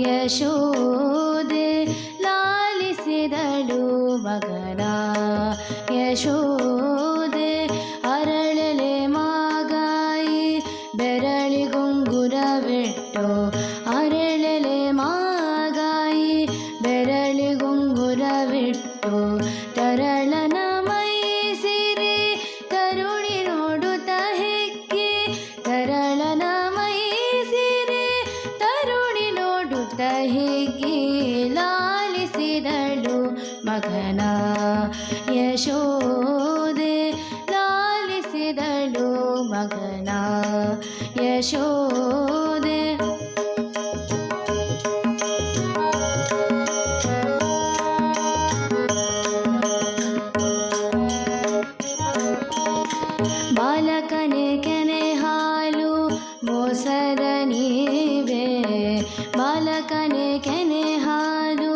ಯಶೋದೆ ಲಾಲಿಸಿದಳು ಮಗನ ಯಶೋದೆ ಅರಳಲೆ ಮಾಗಾಯಿ ಬೆರಳಿಗುಂಗುರವಿಟ್ಟು ಅರಳಲೆ ಮಾಗಾಯಿ ಬೆರಳಿಗುಂಗುರವಿಟ್ಟು ತರಳನ ಮೈಸಿರಿ ಕರುಣಿ ನೋಡುತ್ತ ಹೆಕ್ಕಿ ತರಳನ ಮೈಸಿರಿ ತರುಣಿ ನೋಡುತ್ತ ಹೆಕ್ಕಿ ಲಾಲಿಸಿದಳು ಮಗನ ಯಶೋದೆ ಲಾಲಿಸಿದಳು ಮಗನ ಯಶೋದೆ ಬಾಲಕನೆ ಕೆನೆ ಹಾಲು ಮೊಸರ ನೀವೇ ಬಾಲಕನೆ ಕೆನೆ ಹಾಲು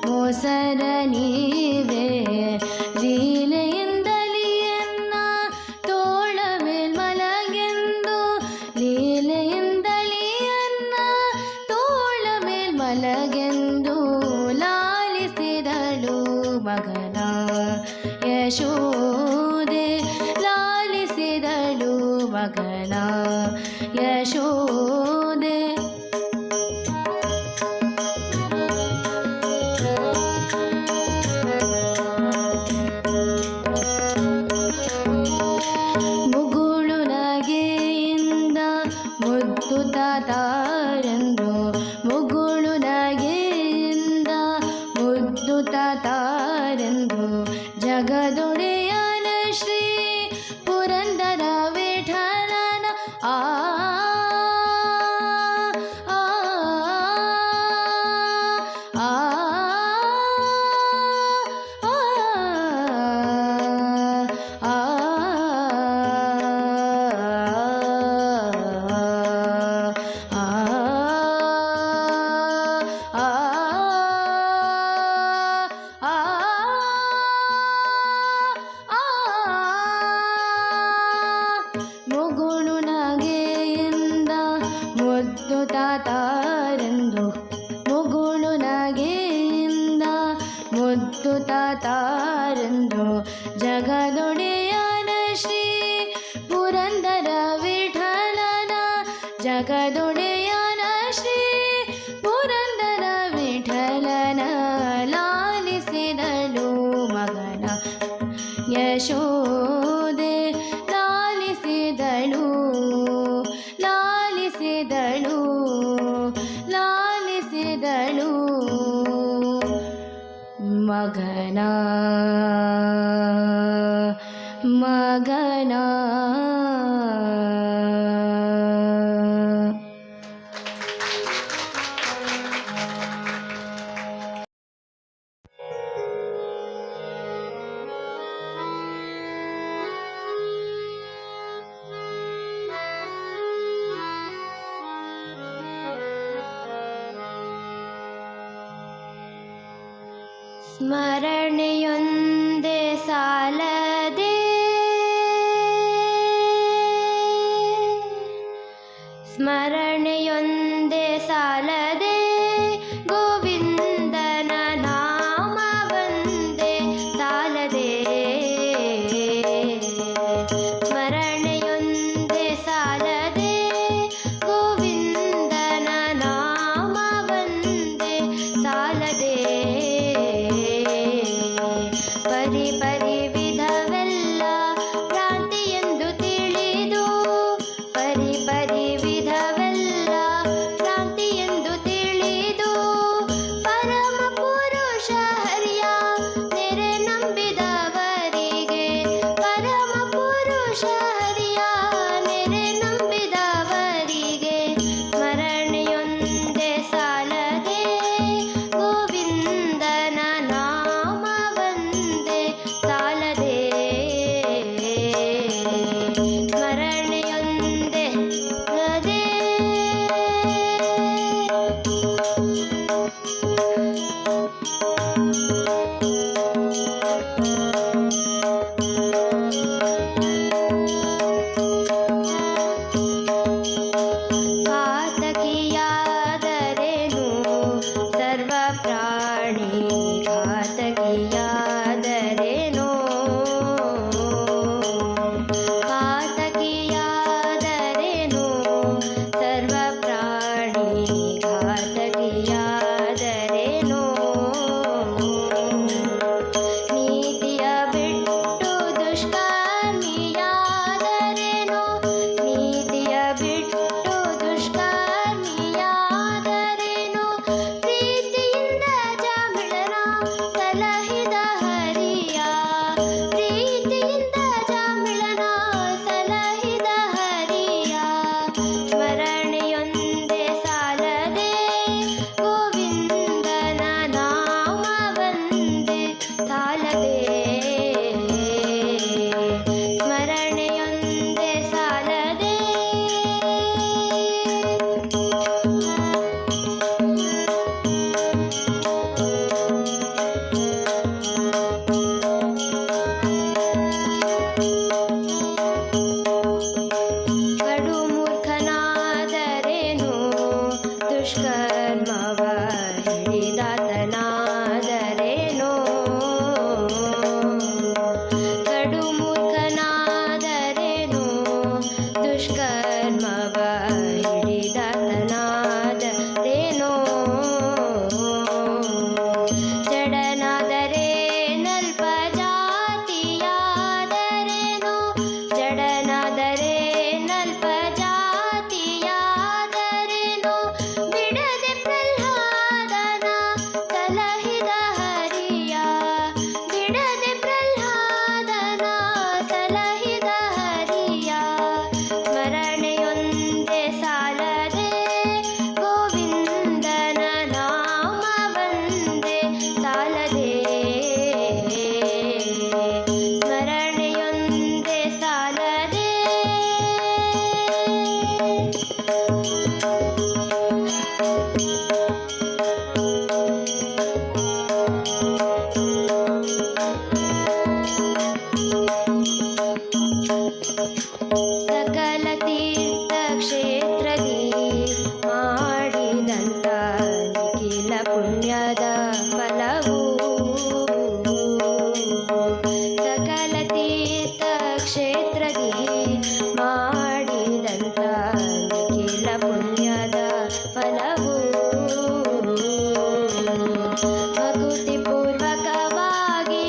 ಮೊಸರ ನೀವೇ ಲೀಲೆಯಿಂದಲಿಯನ್ನ ತೋಳ ಮೇಲ್ಮಲಗೆಂದು ಲೀಲೆಯಿಂದಲಿಯನ್ನ ತೋಳ ಮೇಲ್ಮಲಗೆಂದು ಲಾಲಿಸಿದಳು ಮಗನ ಯಶೋದೆ ಲಾಲಿಸಿದಳು ಮಗನ ಯಶೋದೆ ಮುಗುಳು ನಗೆಯಿಂದ ಮುದ್ದು ತಾತಾರೆಂದು ಮುಗುಳು ನಗೆಯಿಂದ ಮುದ್ದು ತಾತಾರೆಂದು ಜಗದೊಡೆಯನ ಶ್ರೀ ಪುರಂದರ ವಿಠಲನ ಆ ಆ ಆ ಮುಗುಳು ನಗೆಯಿಂದ ಮುದ್ದು ತಾತಾರೆಂದು ಮುಗುಳು ನಗೆಯಿಂದ ಮುದ್ದು ತಾತಾರೆಂದು ಜಗದೊಡೆಯನ ಶ್ರೀ ಪುರಂದರ ವಿಠಲನ ಜಗದೊಡೆಯನ ಶ್ರೀ ಪುರಂದರ ವಿಠಲನ ಲಾಲಿಸಿದಳು ಮಗನ ಯಶೋದೆ ಲಾಲಿಸಿದಳು ಲಾಲಿಸಿದಳು ಲಾಲಿಸಿದಳು ಮಗನ ಮಗನ ಸ್ಮರಣೆಯೊಂದೇ ಸಾಲದೆ ಸ್ಮರಣೆಯೊಂದೇ ಸಾಲದೆ ಗೋವಿಂದನ ನಾಮ ಬಂದೆ ಸಾಲದೆ ಸ್ಮರಣೆಯೊಂದೇ ಸಾಲದೆ ಗೋವಿಂದನ ನಾಮ ಬಂದೆ ಸಾಲದೆ ಪರಿ ಪರಿ ವಿಧವೆಲ್ಲ ಭ್ರಾಂತಿಯೆಂದು ತಿಳಿದು ಪರಿ ಪರಿ ವಿಧವೆಲ್ಲ ಭ್ರಾಂತಿಯೆಂದು ತಿಳಿದು ಪರಮ ಪುರುಷ ಹರಿಯ ನೆರೆ ನಂಬಿದವರಿಗೆ ಪರಮ ಪುರುಷ ಹರಿಯ ನೆರೆ ನಂಬಿದವರಿಗೆ ಸ್ಮರಣೆಯೊಂದೇ ಸಾಲದೆ ಗೋವಿಂದನ ನಾಮ ಬಂದೆ ಸಾಲದೆ ಸ್ಮರಣೆಯೊಂದೇ ಸಾಲದೆ ಪಾತಕಿಯಾದ ಪುಣ್ಯದ ಫಲವು ಸಕಲ ತೀರ್ಥ ಕ್ಷೇತ್ರದಿ ಮಾಡಿದಂತ ನಿಖಿಲ ಪುಣ್ಯದ ಫಲವು ಭಕ್ತಿ ಪೂರ್ವಕವಾಗಿ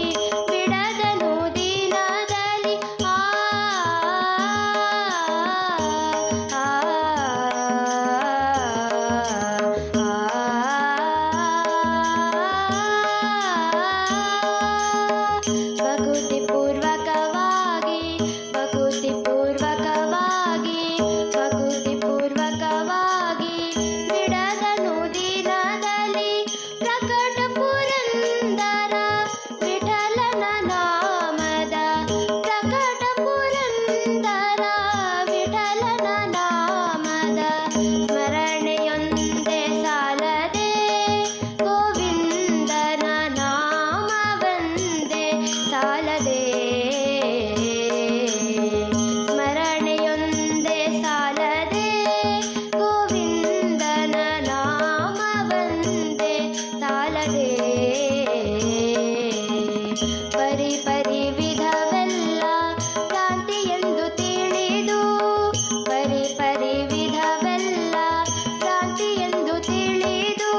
ಬಿಡದನು ದಿನದಲ್ಲಿ ಭಕ್ತಿ ಪೂರ್ವಕವಾಗಿ ಭಕ್ತಿ ಪೂರ್ವಕವಾಗಿ ಭಕ್ತಿ ಪೂರ್ವಕವಾಗಿ ಬಿಡದನು ದಿನದಲ್ಲಿ ಪ್ರಕಟ ಪುರಂದರ ವಿಠಲನ ನಾಮದ ಪ್ರಕಟ ಪುರಂದರ ವಿಠಲನ ನಾಮದ ಸ್ಮರಣೆಯೊಂದೇ ಸಾಲದೆ ಗೋವಿಂದನ ನಾಮವಂದೇ ಸಾಲದೆ ಸ್ಮರಣೆಯೊಂದೇ ಸಾಲದೆ ಗೋವಿಂದನ ನಾಮವಂದೇ ಸಾಲದೆ ಪರಿ ಪರಿ ವಿಧವೆಲ್ಲ ಭ್ರಾಂತಿ ಎಂದು ತಿಳಿದು ಪರಿ ಪರಿ ವಿಧವೆಲ್ಲ ಭ್ರಾಂತಿ ಎಂದು ತಿಳಿದು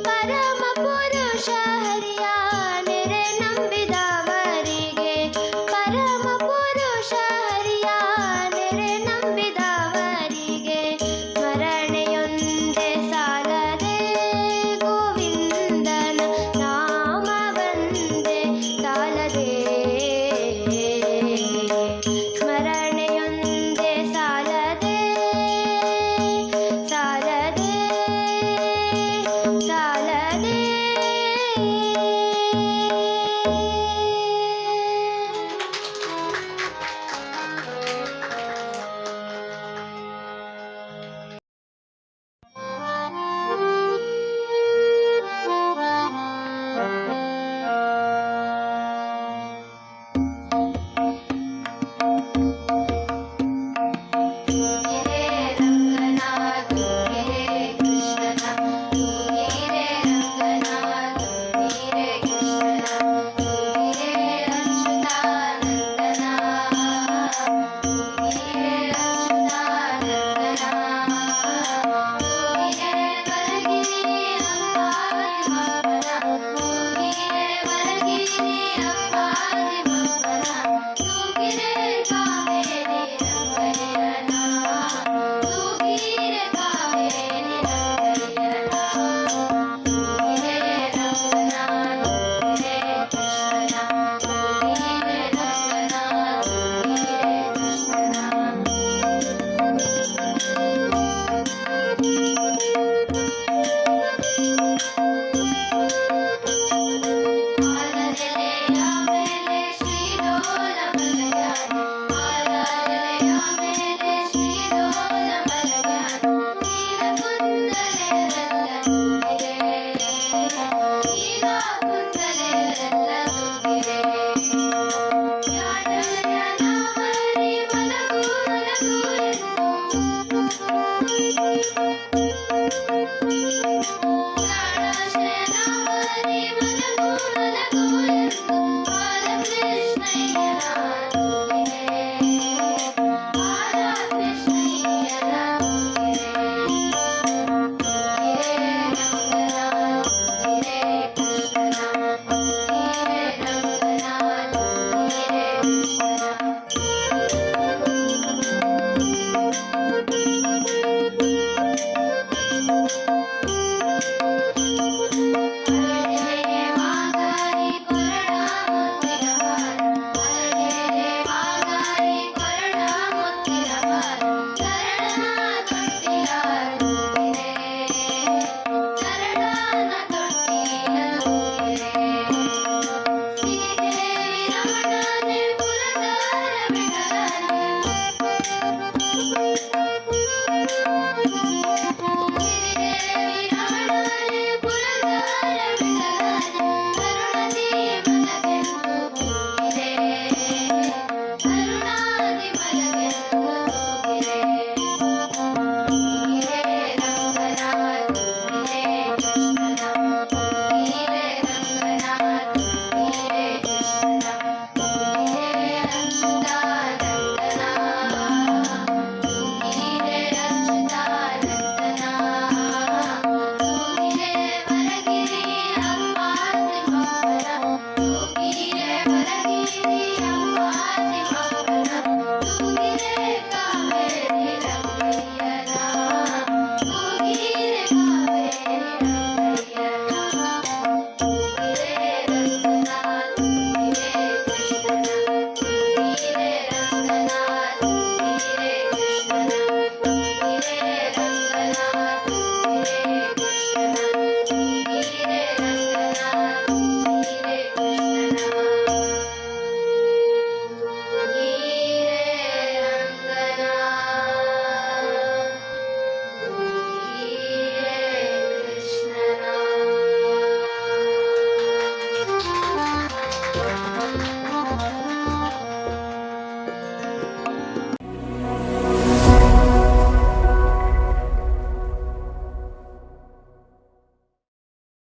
ಪರಮ ಪುರುಷ ಹರಿಯ ನೆರೆ ನಂಬಿದವರಿಗೆ ಪರಮ ಪುರುಷ ಹರಿಯ ನೆರೆ ನಂಬಿದವರಿಗೆ ಸ್ಮರಣೆಯೊಂದೇ ಸಾಲದೆ ಗೋವಿಂದನ ನಾಮವಂದೇ ಸಾಲದೆ ಸ್ಮರಣೆಯೊಂದೇ ಸಾಲದೆ ಸಾಲದೆ ಸಾಲದೆ ತೂಗಿರೆ ರಂಗನ ತೂಗಿರೆ ಕೃಷ್ಣನ ತೂಗಿರೆ ರಂಗನ ತೂಗಿರೆ ಕೃಷ್ಣನ ತೂಗಿರೆ ಅಚ್ಯುತಾನಂದನ ತೂಗಿರೆ ಅಚ್ಯುತಾನಂದನ ತೂಗಿರೆ ಬರಗಿರಿ ಅಂಬಾರಿ